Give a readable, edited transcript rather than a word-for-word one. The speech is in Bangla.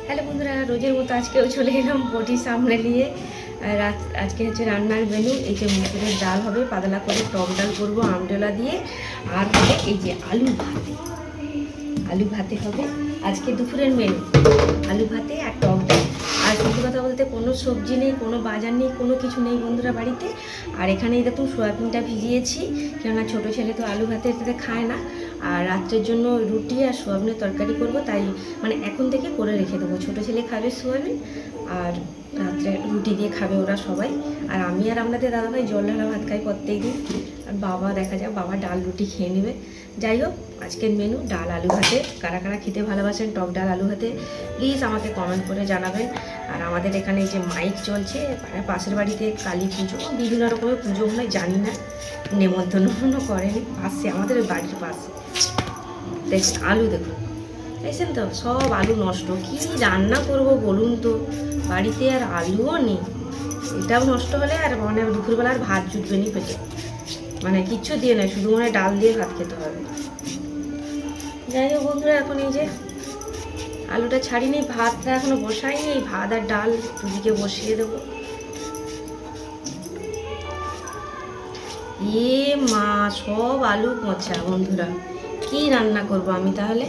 হ্যালো বন্ধুরা, রোজের মতো আজকেও চলে এলাম বটির সামনে নিয়ে। আজকে হচ্ছে রান্নার মেনু। এই যে মুসুরের ডাল হবে, পাতলা করে টক ডাল করবো আমডোলা দিয়ে। আর হবে এই যে আলু ভাতে হবে আজকে দুপুরের মেনু। আলু ভাতে আর টক ডাল। আর সত্যি কথা বলতে কোনো সবজি নেই, কোনো বাজার নেই, কোনো কিছু নেই বন্ধুরা বাড়িতে। আর এখানেই দেখুন সোয়াবিনটা ভিজিয়েছি, কেননা ছোটো ছেলে তো আলু ভাতে এটাতে খায় না। আর রাত্রের জন্য রুটি আর সোয়াবিনের তরকারি করব, তাই মানে এখন থেকে করে রেখে দেবো। ছোটো ছেলে খাবে সোয়াবিন, আর রাত্রে রুটি দিয়ে খাবে ওরা সবাই। আর আমি আর আপনাদের দাদাভাই জল ঢালা ভাত খাই প্রত্যেক দিন। আর বাবা দেখা যাক, বাবা ডাল রুটি খেয়ে নেবে। যাই হোক, আজকের মেনু ডাল আলু ভাতে। কারা কারা খেতে ভালোবাসেন টক ডাল আলু ভাতে প্লিজ আমাকে কমেন্ট করে জানাবেন। আর আমাদের এখানে যে মাইক চলছে, পাশের বাড়িতে কালী পুজো, বিভিন্ন রকমের পুজো হয়, জানি না, নেমন্তন্ন করেনি, পাশে আমাদের বাড়ির পাশে। দেখুন আলু, দেখুন দেখছেন তো, সব আলু নষ্ট। কি রান্না করব বলুন তো, বাড়িতে আর আলুও নেই। এটাও নষ্ট হলে আর মানে দুপুরবেলা আর ভাত জুটবে নি পেটে, মানে কিচ্ছু দিয়ে নেই, শুধু মনে ডাল দিয়ে ভাত খেতে হবে। যাই হোক বন্ধুরা, এখন এই যে আলুটা ছাড়িনি, ভাতটা এখনো বসাইনি। ভাত আর ডাল দুদিকে বসিয়ে দেবো। মা, সব আলু পচা বন্ধুরা, কি রান্না করব আমি তাহলে?